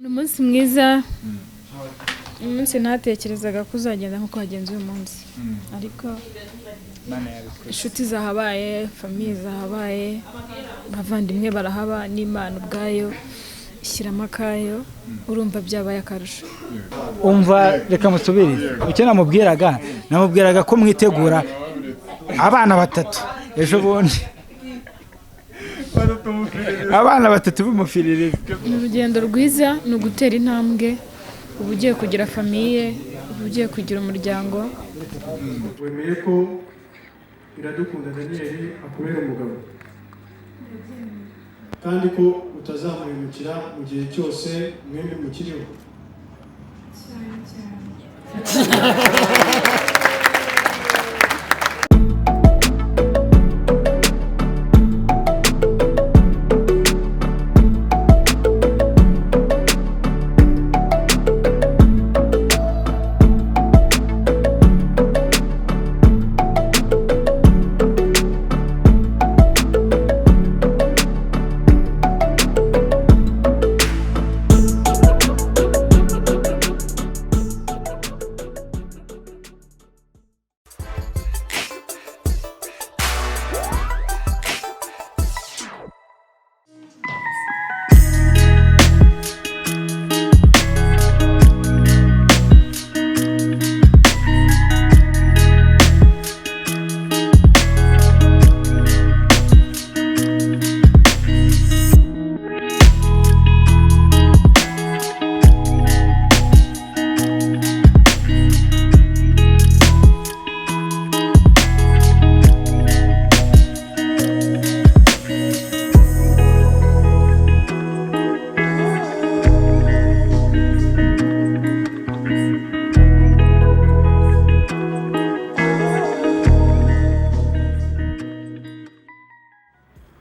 umunsi mwiza umunsi ntatekerezaga ko uzagenda nkuko wagenze uyu munsi ariko inshuti zahabaye famiye zahabaye abavandimwe barahaba n'Imana ubwayo ishyiramo akayo urumva byabaye akarusho umva reka musubirize icyo namubwiraga ko mwitegura abana batatu ejo bundi abana batatu b'umufiririzi ni urugendo rwiza ni ugutera intambwe uba ugiye kugira famiye uba ugiye kugira umuryango wemeye ko Iradukunda Daniel akubera umugabo kandi ko utazamuhemukira mu gihe cyose mwembi mukiriho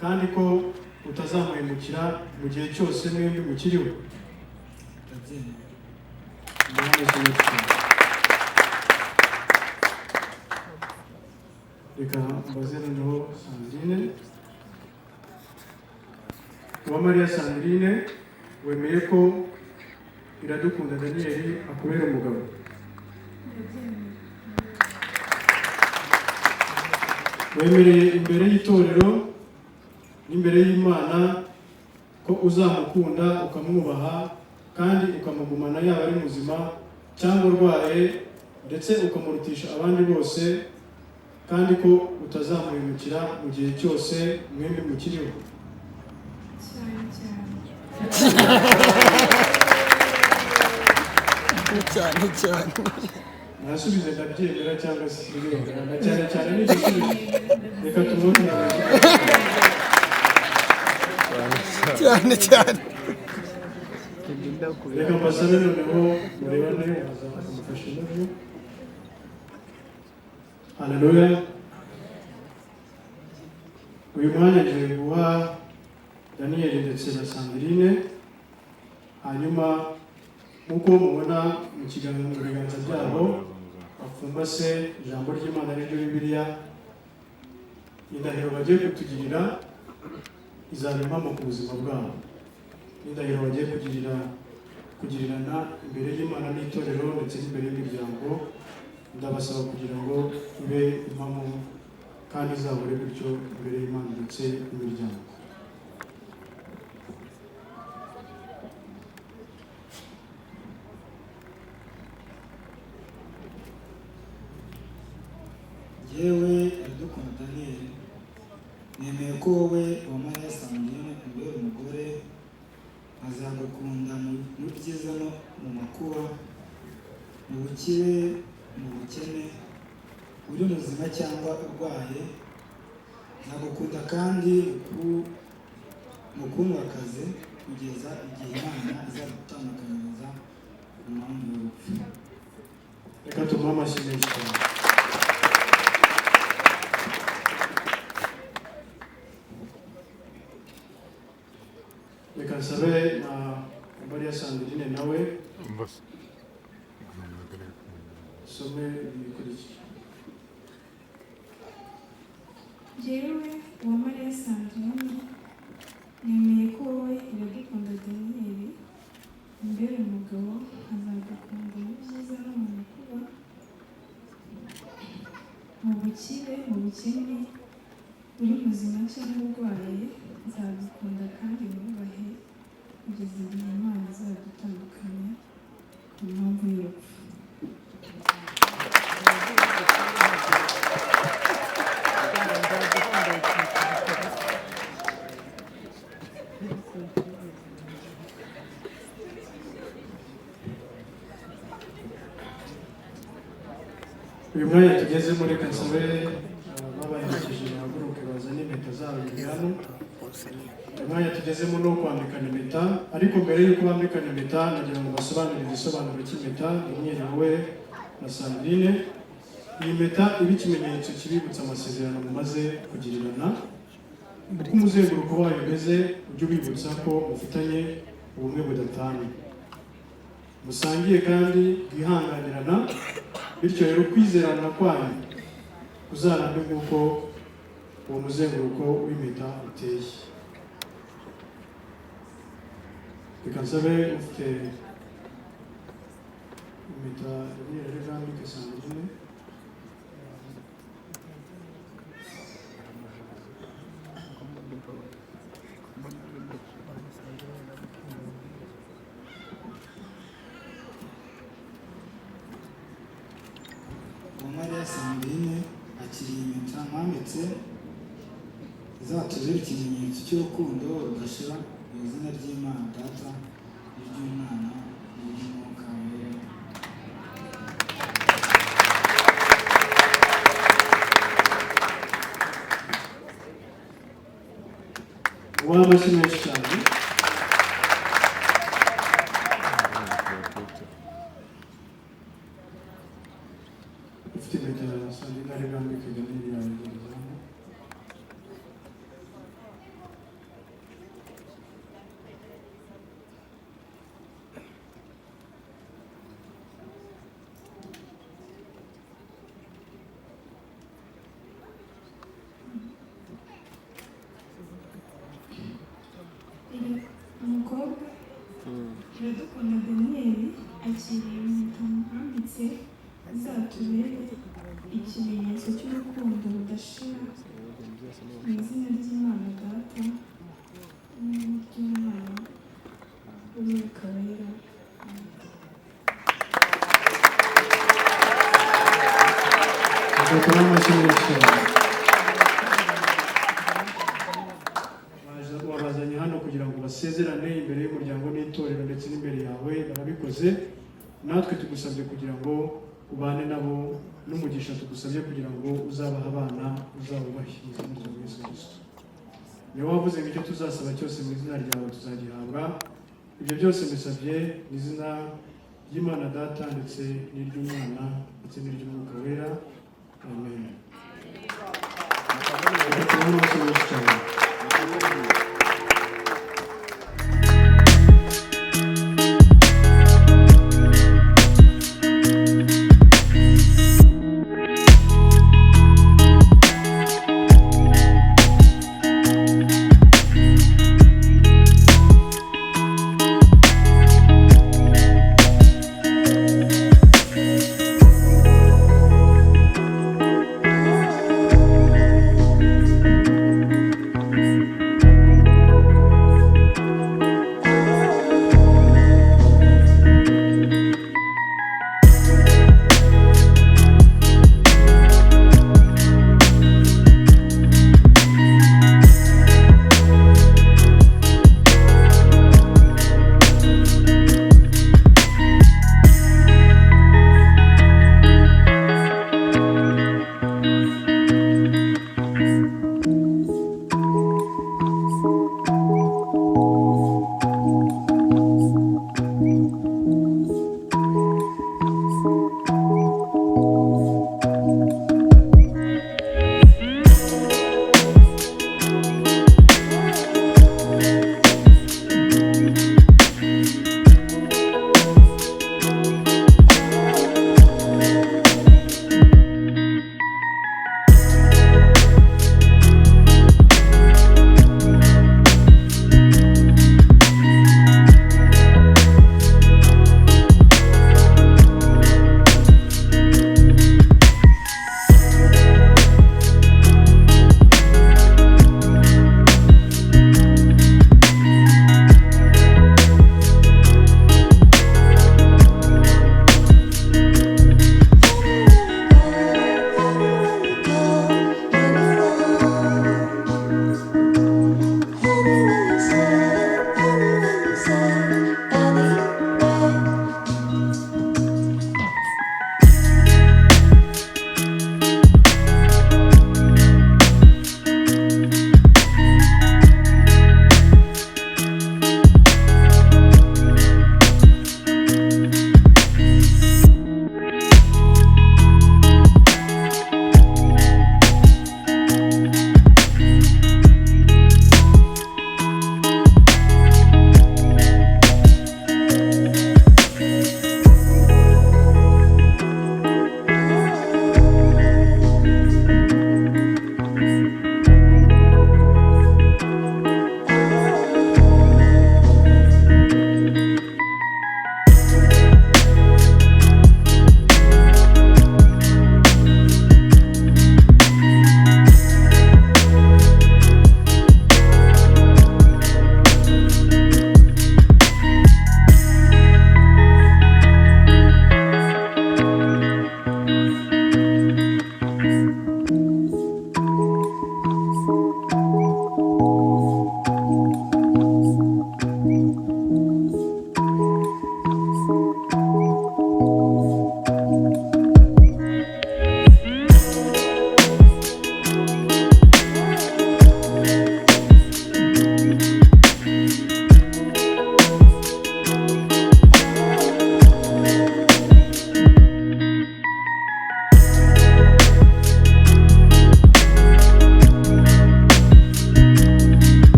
kandi ko utazamuhemukira mu gihe cyose mwembi mukiriho reka mbaze noneho Sandrine Uwamariya Sandrine wemeye ko Iradukunda Daniel akubera umugabo wemereye imbere y'itorero n'imbere y'Imana ko uzamukunda ukamwubaha kandi ukamugumana yaba ari muzima cyangwa urwaye ndetse ukamurutisha abandi bose kandi ko utazamuhemukira mu gihe cyose mwembi mukiriho cyane nasubize ndabyemera cyangwa se na cyane n'igisubizo reka tubone cyane reka mbasabe noneho murebane akamufasha nabyo haleluya uyu mwanya ngiye guha Daniel ndetse na Sandrine hanyuma nk'uko mubona mu biganza byabo bapfumbase ijambo ry'Imana n'iryo Bibiliya indahiro bagiye kutugirira izaba impamo ku buzima bwabo n'indahiro bagiye kugirirana imbere y'Imana n'itorero ndetse n'imbere y'imiryango ndabasaba kugira ngo ibe impamo kandi izabure bityo imbere y'Imana ndetse n'imiryango yewe Iradukunda Daniel nemeye ko wowe Uwamariya Sandrine ubera umugore azagukunda mu byiza no mu makuba mu bukire mu bukene uri muzima cyangwa urwaye nzagukunda kandi mu kumwakaze kugeza igihe Imana izadutandukanyiriza ku mpamvu y'urupfu reka tumuhe amashyi menshi cyane reka nsabe na Uwamariya Sandrine nawe some ibikurikira jewe Uwamariya Sandrine nemeye ko wowe Iradukunda Daniel imbere umugabo azagukunda mu byiza no mu makuba, mu bukire mu bukene, uri muzima cyangwa urwaye, nzagukunda kandi wubahe kugeza igihe Imana izadutandukanya ku mpamvu y'urupfu. uyu mwanya tugezemo reka nsabe babaherekeje bahaguruke bazane impeta zabo imbere hano. uyu mwanya tugezemo no kwambikana impeta, ariko mbere y'uko bambikana impeta nagira ngo basobanurire igisobanuro cy'impeta imyerewe na Sandrine. iyi mpeta iba ikimenyetso kibibutsa amasezerano mumaze kugirirana. uko umuzenguruko wayo umeze ujye ubibutsa ko mufitanye ubumwe budatana, musangiye kandi bwihanganirana, bityo rero kwizerana kwanyu kuzarambe nk'uko uwo muzenguruko w'impeta uteye. reka nsabe ufite impeta imyerewe kandi Sandrine. Sandrine akiriye impeta mwambitse, izatubera ikimenyetso cy'urukundo rudashira mu izina ry'Imana Data n'iry'Umwana n'iry'Umwuka Wera. Wamashyi menshi cyane. ufite impeta ya Sandrine ari bamwe Tuganiriye yayigerezaho. umukobwa Iradukunda Daniel akiriye impeta mwambitse, izatubere ikimenyetso cy'urukundo rudashira mu izina ry'Imana Data n'iry'Umwana n'Umwuka Wera. wabazanye hano kugira ngo basezerane imbere y'umuryango n'itorero ndetse n'imbere yawe, barabikoze. natwe tugusabye kugira ngo ubane nabo, n'umugisha tugusabye kugira ngo uzabaha abana uzabubahe mu izina rya Yesu Kristo. niyo wavuze ngo icyo tuzasaba cyose mu izina ryawe tuzagihabwa. ibyo byose mbisabye mu izina ry'Imana Data ndetse n'iry'Umwana ndetse n'iry'Umwuka Wera. Amen.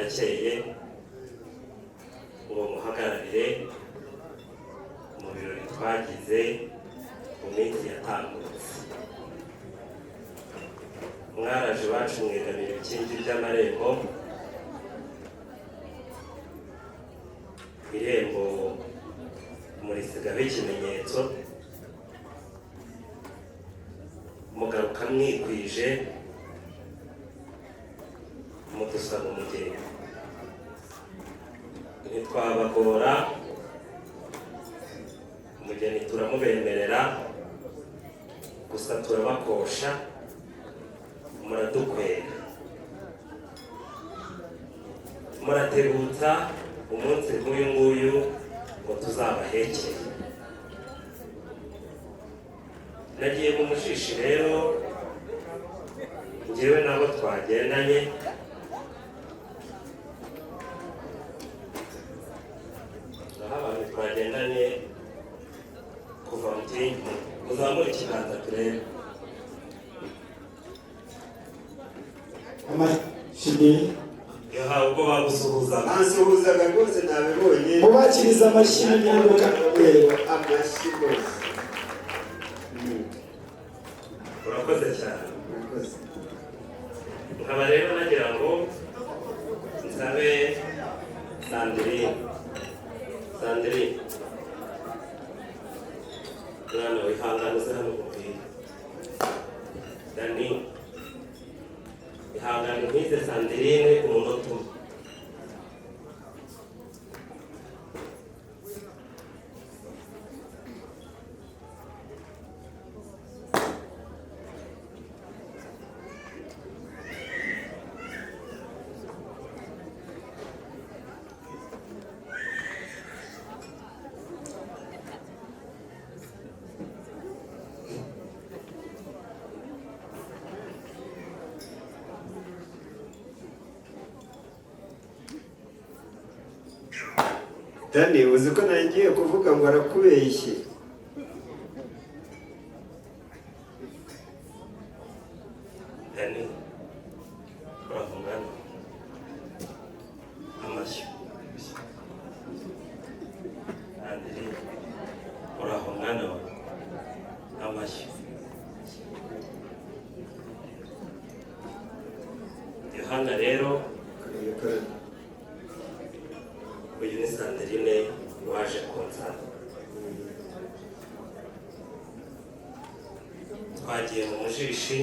burakeye uwo muhagararire mu birori twagize mu minsi yatambutse. Mwaraje iwacu mwegamira ibikingi by'amarembo, irembo murisigaho ikimenyetso, mugaruka mwikwije mudusaba umugeni. Ntitwabagora, umugeni turamubemerera, gusa turabakosha, muradukwega, murategutsa umunsi nk'uyu nguyu ngo tuzabahekere. Nagiye mu mushishi rero, njyewe nabo twagendanye, naho abantu twagendanye kuva mu kingi, muzamure ikiganza turebe. amashyi Yahawe ubwo bagusuhuzaga. Bansuhuzaga rwose nabibonye. mubakiriza amashyi y'imyuka Amashyi rwose. Urakoze cyane. Murakoze. Nkaba rero nagira ngo nsabe Sandrine, mwana wihangane uze hano kubwira. Dani, ihangane nk'ize Sandrine umunota umwe. Dani, uzi ko nagiye kuvuga ngo arakubeshye. Dani, urahungana amashyi. Andiri, urahungana amashyi. Yohana rero, uyu ni Sandrine waje kunsaba. Twagiye mu mujishi,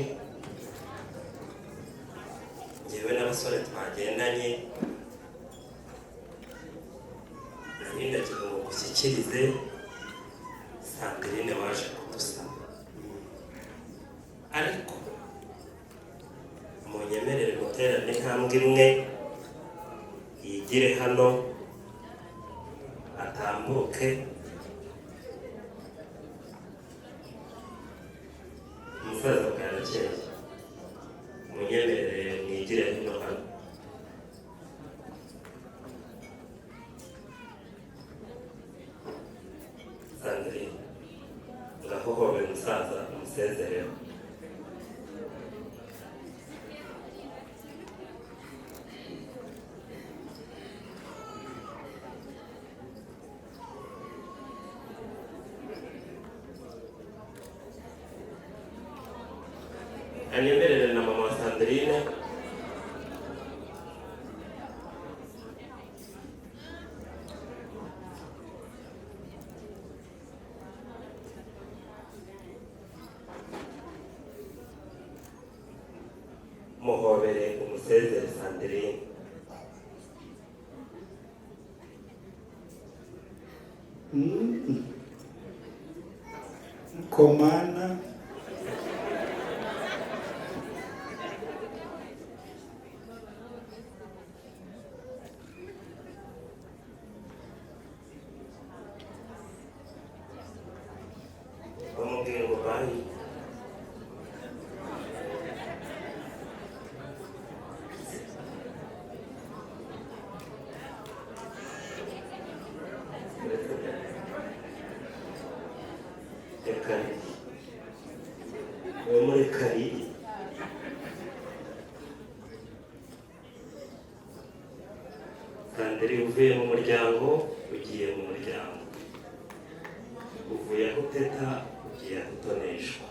njyewe n'abasore twagendanye, Inda tugira ngo gushyikirize Sandrine waje kudusaba. Ariko munyemerere guterana intambwe imwe, yigire hano atambuke, umusaza bwarakeye, munyemerere mwigire hino hano. Sandrine, ngaho hobe umusaza umusezereho. Anyemerere na mama wa Sandrine muhobere umusezere Sandrine. komana bamubwira ngo bayi. Yakari, uwo muri Kariri, Sandrine uvuye mu muryango ugiye mu muryango, uvuye aho uteta ugiye aho utoneshwa.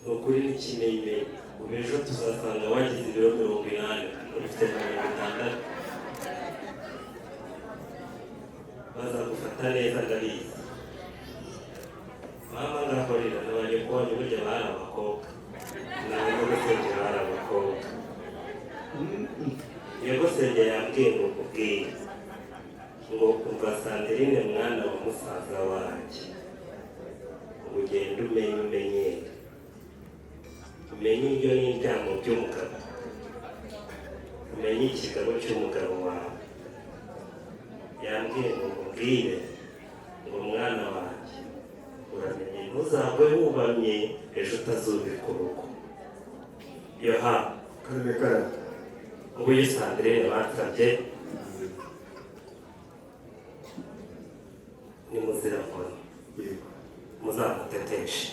Ni ukuri n'ikimenyimenyi, ubu ejo tuzasanga wagize ibiro 80 ufite 60, bazagufata neza ndabizi. Mama ngahorera nabanye kubonye burya bari abakobwa, nawe nyogosenge bari abakobwa. Nyogosenge yambwiye ngo nkubwire ngo umva Sandrine mwana wa musaza wanjye, ugenda umenyere umenye ibyo n'indyamo by'umugabo, umenye ikigabo cy'umugabo wawe. Yambwiye ngo nkubwire ngo mwana wanjye uramenye ntuzagwe wubamye ejo utazubika urugo. Yoha karame nguyu Sandrine bansabye nimuzira nkoni, muzamuteteshe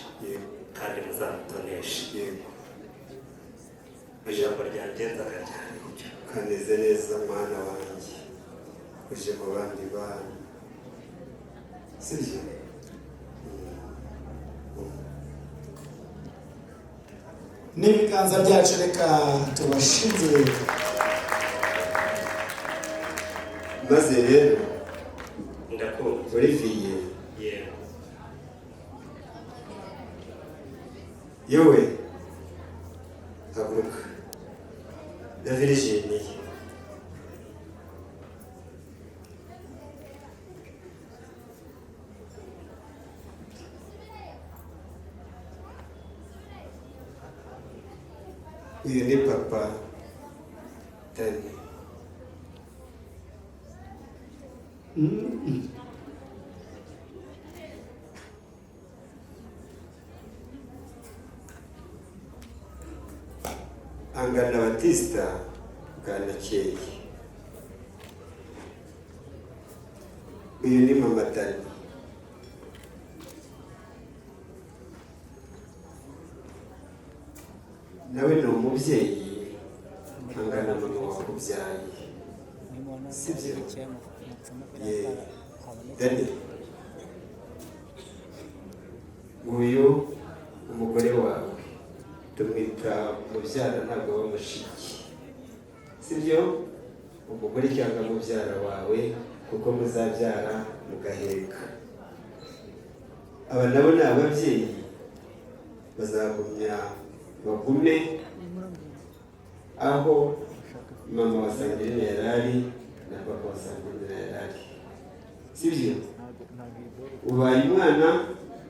kandi muzamutoneshe. Ijambo ryanjye nzakaryana ibyo. Kaneze neza mwana wanjye, uje mu bandi bana, sibyo? n'ibiganza byacu reka tubashimire. Maze rero ndakumva Olivier, yewe yowe haguruka na Virginie. Uyu ni papa Dani. Angana Batista Bwanakeye. Uyu ni mama Dani. Nawe ni umubyeyi angana mama wakubyaye, sibyo? Dani, uyu umugore wawe tumwita mubyara, ntabwo aba mushiki, sibyo? Umugore cyangwa mubyara wawe kuko muzabyara mugaheka. Aba nabo ni ababyeyi, bazagumya bagume aho mama wa Sandrine yarari na papa wa Sandrine yarari, sibyo? Ubaye umwana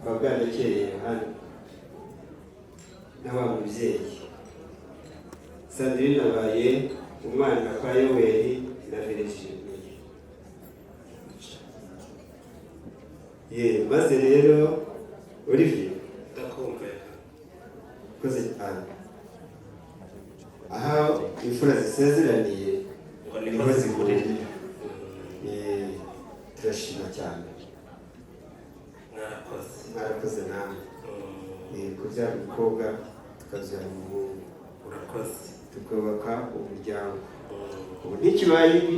wa Bwanakeye hano na wa mubyeyi. Sandrine abaye umwana kwa Yoweri na Virginie. Maze rero Olivier, ndakumva koze cyane. Aha imfura zisezeraniye niho zihurira. Turashima cyane. Mwarakoze namwe. Kubyara umukobwa tukabyara umuhungu, urakoze, tukubaka umuryango. Ubu ntikibaye ibi,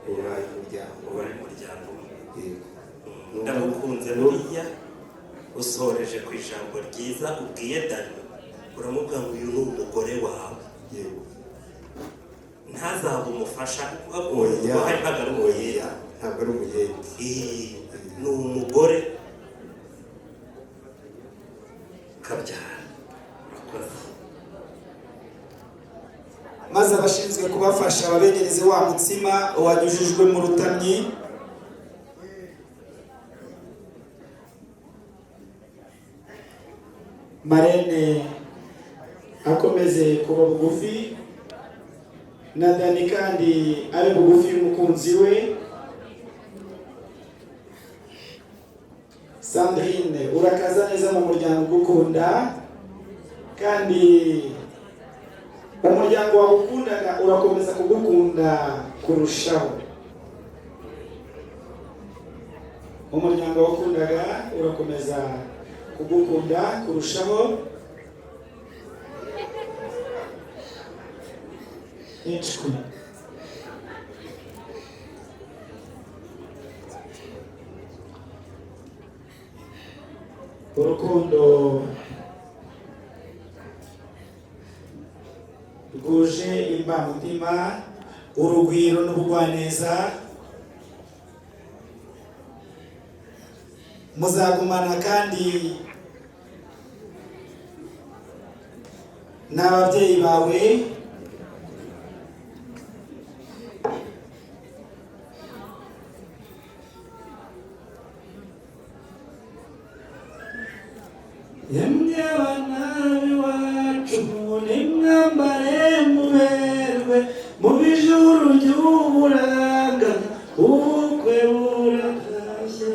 ubaye umuryango. Ndamukunze buriya usoreje ku ijambo ryiza ubwiye Dani, uramubwira ngo uyu ni umugore wawe, ntazabe umufasha kuko hari ntabwo ari umuyera, ntabwo ari umuyera, ni umugore kabyara. Urakoze. maze abashinzwe kubafasha babegereze wa mutsima wanyujijwe mu rutamyi. Marene akomeze kuba bugufi na Dani kandi abe bugufi y'umukunzi we. Sandrine, urakaza neza mu muryango ugukunda, kandi umuryango wagukundaga urakomeza kugukunda kurushaho. Umuryango wakundaga urakomeza kugukunda kurushaho. icwi urukundo rwuje imbamutima urugwiro n'ubugwaneza muzagumana kandi n'ababyeyi bawe yemwe bana b'iwacu nimwambare muberwe mu bijuru by'uburanga ubukwe buratashye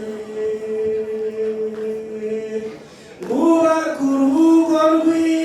mwubake urugo rwiza.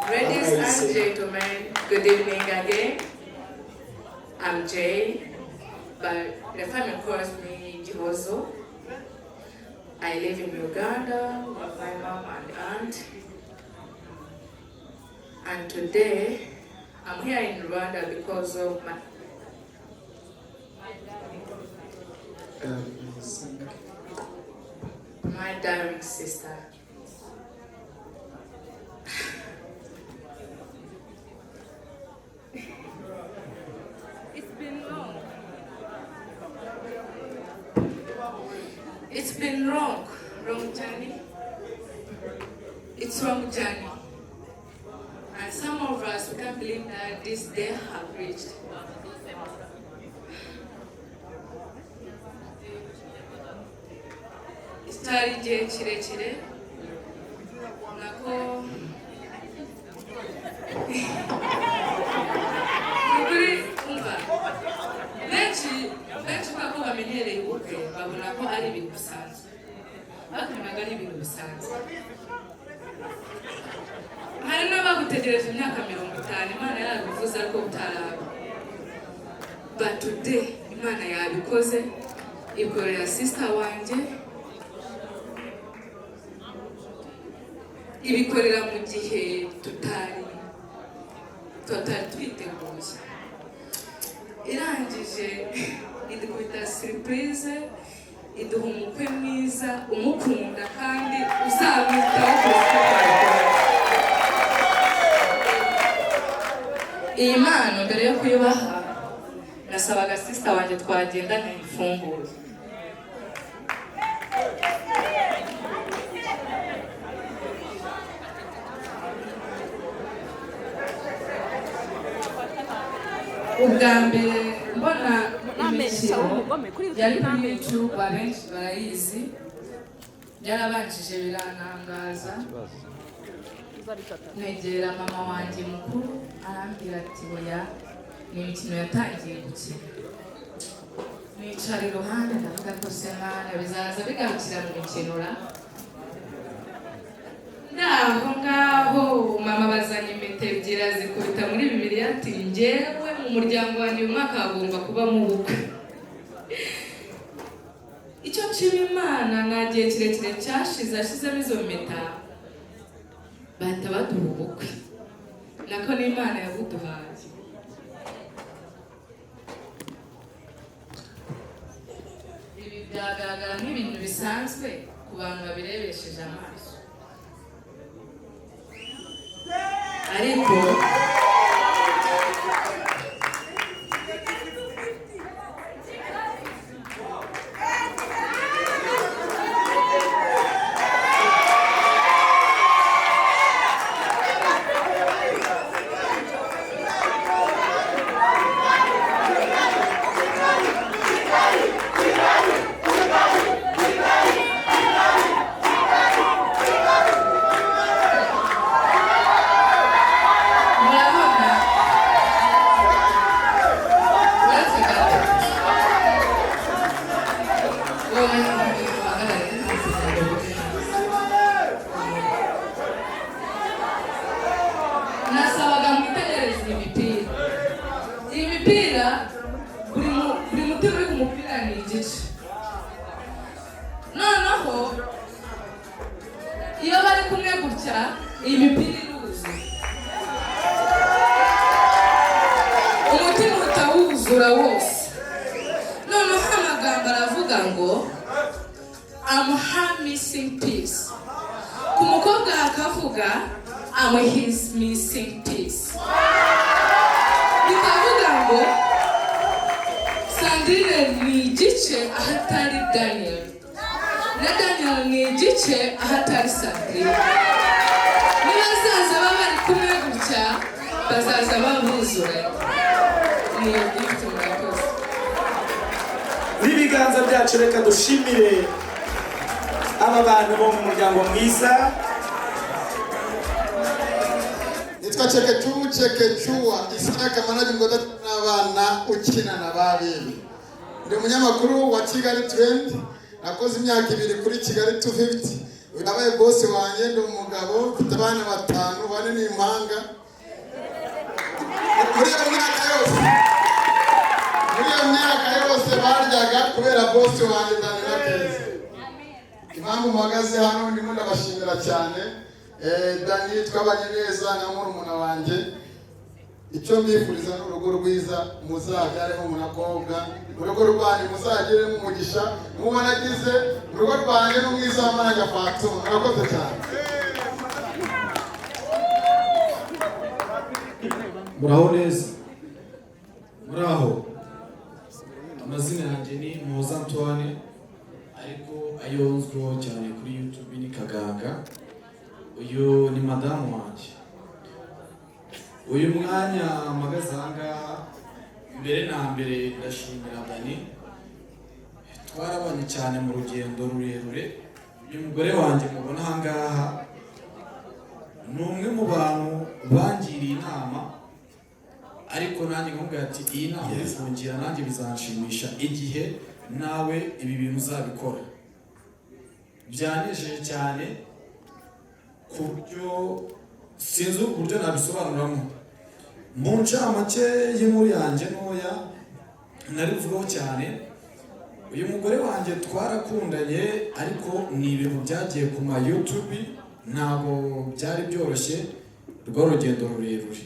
Ladies and gentlemen, good evening again. I'm Jay, but the family calls me Jihozo. I live in Uganda with my mom and aunt. And today, I'm here in Rwanda because of my darling sister. It's been wrong journey. It's wrong journey. And some of us, we can't believe that this day have reached. cyari igihe kirekire nako kuri umva benshi bako bamenyereye ubukwe babona ko ari ibintu bisanzwe ariko ntabwo ari ibintu bisanzwe. Hari n'abagutegereje imyaka 50 Imana yarabivuze ariko utaraba, but today Imana yabikoze ikorera sister wanjye, ibikorera mu gihe tutari twiteguye, irangije idukubita surprise, iduha umukwe mwiza umukunda kandi uzamwitaho. Iyi mpano mbere yo kuyubaha nasabaga sister wanjye twagendana imfunguzo. Ubwa mbere mbona imikino yari kuri YouTube, abenshi barayizi, byarabanjije birantangaza. Negera mama wanjye mukuru arambwira ati oya ni imikino yatangiye gukina. Nicara iruhande ndavuga ko se Mana bizaza bigarukira mu mikino ra. Ngaho mama bazanye impeta ebyiri azikubita muri Bibiliya ati njyewe mu muryango wanjye umwaka agomba kuba mu bukwe. Icyo nshima Imana nta gihe kirekire cyashize ashizemo izo mpeta bahita baduha ubukwe, nako n'Imana yabuduhaye. Ibi byagaragara nk'ibintu bisanzwe ku bantu babirebesheje amaso, ariko ibiganza byacu reka dushimire aba bantu bo mu muryango mwiza. Nitwa Chekechua Isaka Manaji Ngoda n'abana ukina na babiri. Ndi umunyamakuru wa Kigali Trend, nakoze imyaka 2 kuri Kigali 250. Unabaye boss wanjye, ndi umugabo mfite abana 5, bane ni impanga. Muri iyo myaka yose baryaga kubera boss wanjye Dani na Keza. Impamvu mpagaze hano ndimo ndabashimira cyane. Dani twabanye neza na murumuna wanjye. Icyo mbifuriza n'urugo rwiza, muzabyaremo munakobwa, urugo rwanyu muzagiremo umugisha, mubanagize urugo rwanyu n'umwiza w'amaraga Bw'atunguye. Murakoze cyane. Muraho neza. Muraho. Amazina yanjye ni Muhoza Antoine, ariko ayonzweho cyane kuri YouTube ni Kaganga. Uyu ni madamu wanjye. Uyu mwanya mpagaze ahangaha mbere na mbere ndashimira Dani. Twarabanye cyane mu rugendo rurerure uyu mugore wanjye mubona aha ngaha ni umwe mu bantu bangiriye inama ariko nanjye nkamubwira ati iyi nama ifungira nanjye bizanshimisha igihe nawe ibi bintu uzabikora. Byanejeje cyane ku buryo sinzi uburyo nabisobanuramo. Mu ncamake y'inkuru yanjye ntoya narivugaho cyane, uyu mugore wanjye twarakundanye ariko ni ibintu byagiye ku ma YouTube, ntabwo byari byoroshye, rwo rugendo rurerure.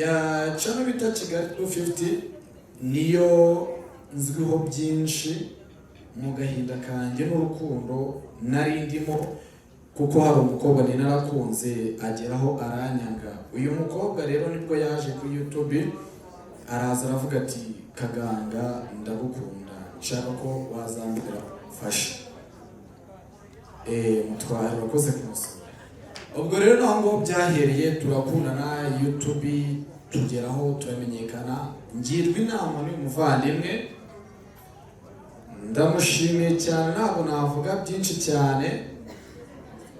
Ya channel bita Kigali 250 niyo nzwiho byinshi mu gahinda kanjye n'urukundo nari ndimo, kuko hari umukobwa ni narakunze ageraho aranyanga. Uyu mukobwa rero nibwo yaje kuri YouTube araza aravuga ati Kaganga ndagukunda, nshaka ko wazambwira mfasha mutware wakoze kumusura. Ubwo rero naho byahereye turakundana, YouTube tugeraho turamenyekana, ngirwa inama n'uyu muvandimwe, ndamushimiye cyane. Ntabwo navuga byinshi cyane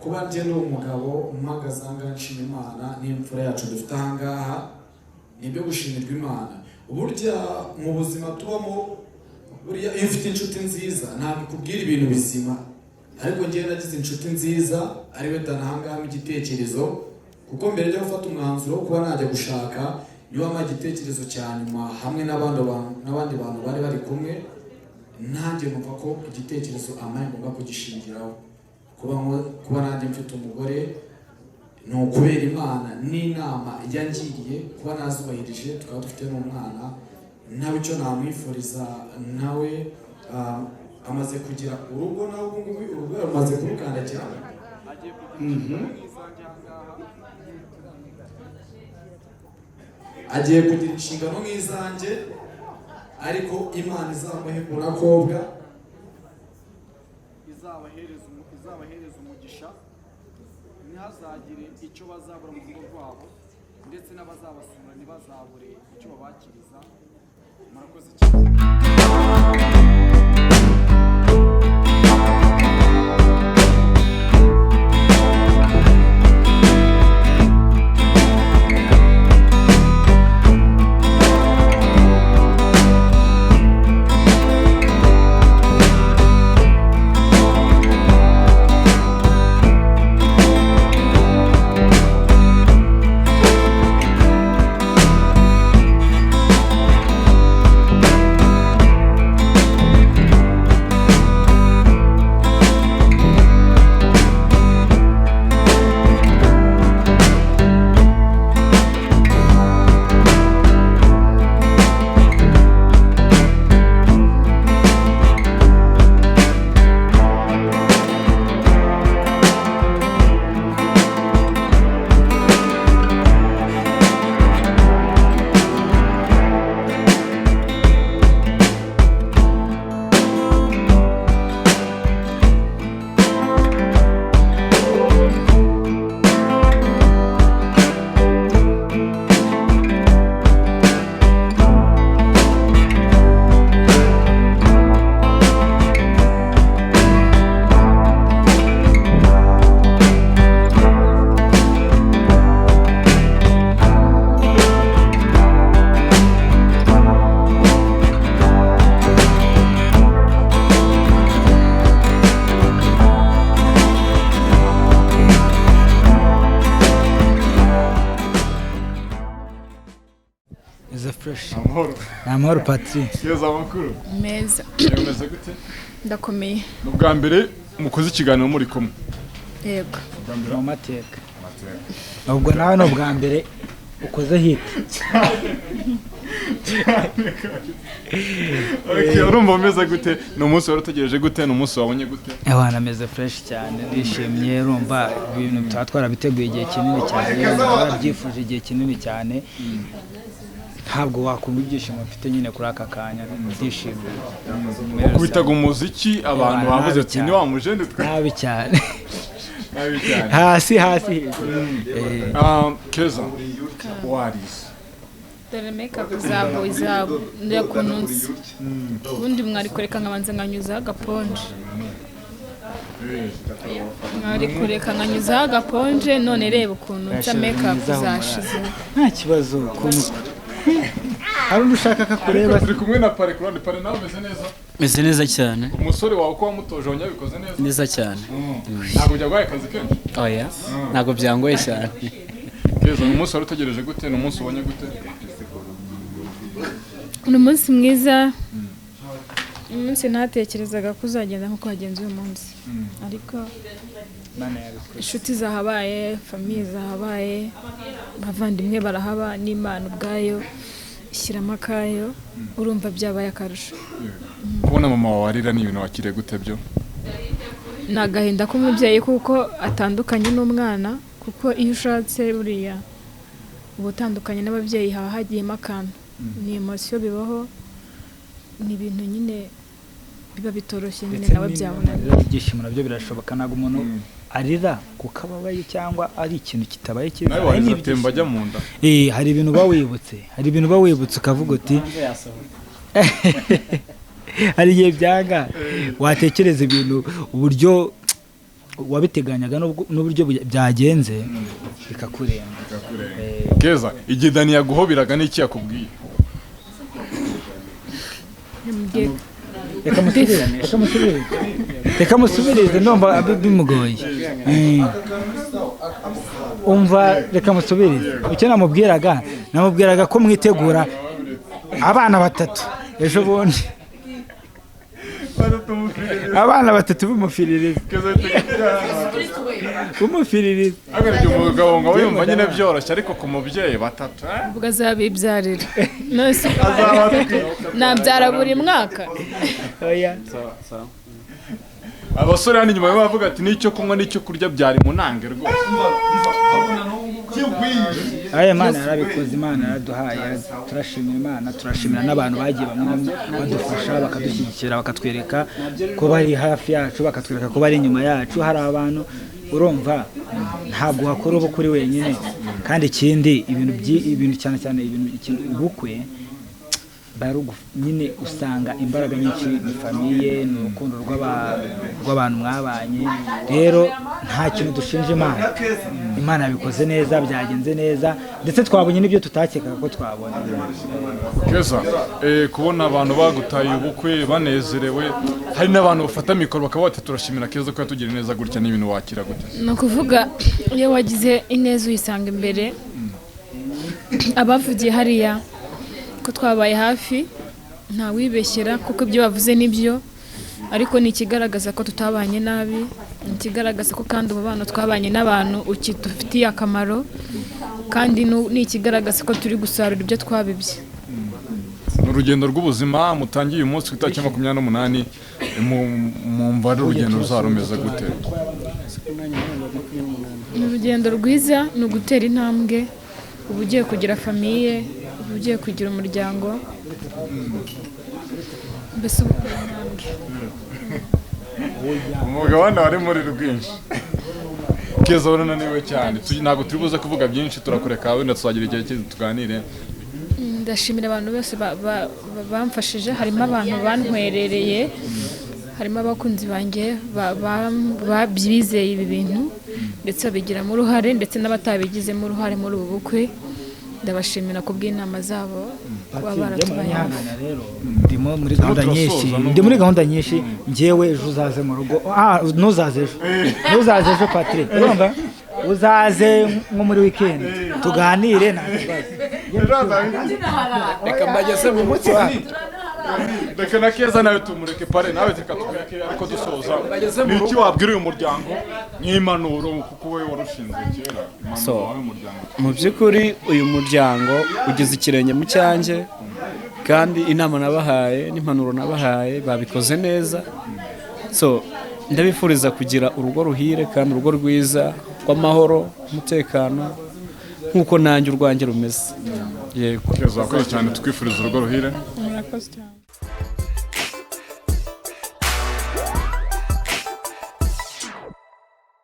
kuba njye ni umugabo mpagaze ahangaha nshima Imana n'imfura yacu dufite ahangaha, nibyo gushimirwa Imana. Burya mu buzima tubamo, burya iyo ufite inshuti nziza ntabwo ikubwira ibintu bizima, ariko njyewe nagize inshuti nziza ariwe Dana ahangaha mu igitekerezo, kuko mbere yo gufata umwanzuro wo kuba najya gushaka niwe wampaye igitekerezo cya nyuma hamwe n'abandi bantu bari bari kumwe. Nanjye numva ko igitekerezo amaye ngomba kugishingiraho, kuba nanjye mfite umugore ni ukubera Imana n'inama yangiriye kuba nazubahirije, tukaba dufite n'umwana. Nawe icyo namwifuriza, nawe amaze kugira urugo, nawe ubungubu urugo rumaze kurukandagira, agiye kugira inshingano nk'izanjye, ariko Imana izamuhe urakobwa, izabahereza umugisha, ntihazagire icyo bazabura mu rugo rwabo, ndetse n'abazabasura ntibazabure icyo babakiriza. Murakoze cyane. Amahoro Patri. Keza amakuru. Meza. Yemeze gute? Ndakomeye. Ubwa mbere mukoze ikiganiro muri kumwe. Yego. Mu mateka. Ubwo nawe no bwa mbere ukoze hit. Okay, urumva umeze gute? Ni umunsi wari utegereje gute? Ni umunsi wabonye gute? Abana ameze fresh cyane, ndishimye, urumva ibintu twarabitegura igihe kinini cyane, barabyifuje igihe kinini cyane. Ntabwo wakumva ibyishimo mfite nyine kuri aka kanya, ndishimye. Kubitaga umuziki abantu bavuze ati ni wa mujende twe. Nabi cyane. Hasi. Keza. What is? Dore makeup zabo ndakununza. Ubundi mwari kureka nkabanza nkanyuza agaponje. mwari kureka nkanyuzaho agaponje none reba ukuntu nsa make-up zashize nta kibazo ukuntu hari ushaka kakureba turi kumwe na pare kurande pare nawe umeze neza meze neza cyane umusore wawe uko wamutoje wanyabikoze neza neza cyane ntabwo byagwaye akazi kenshi oya ntabwo byangoye cyane Keza umunsi wari utegereje gute n'umunsi ubonye gute ni umunsi mwiza umunsi ntatekerezaga ko uzagenda nk'uko wagenze uyu munsi ariko inshuti zahabaye famiye zahabaye abavandimwe barahaba n'Imana ubwayo ishyiramo akayo urumva byabaye akarusho kubona mama wawe arira ni ibintu wakiriye gute byo ni agahinda k'umubyeyi kuko atandukanye n'umwana kuko iyo ushatse buriya uba utandukanye n'ababyeyi haba hagiyemo akantu ni emosiyo bibaho ni ibintu nyine biba bitoroshye nyine nawe byabona ibyishimo nabyo birashoboka ntabwo umuntu arira kuko ababaye cyangwa ari ikintu kitabaye cyiza nawe warize atemba ajya mu nda hari ibintu uba wibutse ukavuga uti hari igihe byanga watekereza ibintu uburyo wabiteganyaga n'uburyo byagenze bikakurenga Keza igihe Dani yaguhoberaga n'iki yakubwiye reka musubirize ndumva bimugoye umva reka musubirize icyo namubwiraga ko mwitegura abana 3 ejo bundi abana 3 b'umufiririzi umufiririzi agarije umugabo ngo yumva nyine byoroshye ariko ku mubyeyi 3 ubwo azabibyarira nose nabyara buri mwaka oya abasore hano inyuma bavuga ati n'icyo kunywa n'icyo kurya byari munange rwose aya Imana yarabikoze Imana yaraduhaye turashimira Imana turashimira n'abantu bagiye badufasha bakadushyigikira bakatwereka ko bari hafi yacu bakatwereka ko bari inyuma yacu hari abantu urumva ntabwo wakora ubu kuri wenyine kandi ikindi ibintu cyane ibintu ubukwe nyine usanga imbaraga nyinshi ni famiye ni urukundo rw'abantu mwabanye rero nta kintu dushinja Imana yabikoze neza byagenze neza ndetse twabonye n'ibyo tutakekaga ko twabona Keza kubona abantu bagutaye ubukwe banezerewe hari n'abantu bafata mikoro bakaba bati turashimira Keza ko yatugiriye neza gutya n'ibintu wakira gute ni ukuvuga iyo wagize ineza uyisanga imbere abavugiye hariya ko twabaye hafi nta wibeshyera kuko ibyo bavuze nibyo ariko ni ikigaragaza ko tutabanye nabi ni ikigaragaza ko kandi ubu bana twabanye n'abantu ukidufitiye akamaro kandi ni ikigaragaza ko turi gusarura ibyo twabibye urugendo rw'ubuzima mutangiye uyu munsi ku itariki 28 mwumva ari urugendo ruzarumeze gute ni urugendo rwiza ni ugutera intambwe uba ugiye kugira famiye uba ugiye kugira umuryango mbese umugabane wari muri rwinshi Keza unaniwe cyane ntabwo turi buze kuvuga byinshi turakureka wenda tuzagira igihe cyo tuganire ndashimira abantu bose bamfashije harimo abantu bantwerereye harimo abakunzi banjye bizeye ibi bintu ndetse babigiramo uruhare ndetse n'abatabigizemo uruhare muri ubu bukwe ndabashimira ku bw'inama zabo kuba baratubaye hafi ndi muri gahunda nyinshi ngewe ejo uzaze mu rugo ntuzaze ejo Patrick urumva uzaze nko muri weekend tuganire nta kibazo reka mbageze mu munsi wa reka na Keza nawe tumureke pare nawe tukatubweke ariko dusoza n'iki wabwira uyu muryango nk'impanuro kuko we warushinze kera mu by'ukuri uyu muryango ugeze ikirenge mu cyanjye kandi inama nabahaye n'impanuro nabahaye babikoze neza ndabifuriza kugira urugo ruhire kandi urugo rwiza rw'amahoro umutekano nk'uko nanjye urwanjye rumeze yego Keza cyane twifuriza urugo ruhire murakoze cyane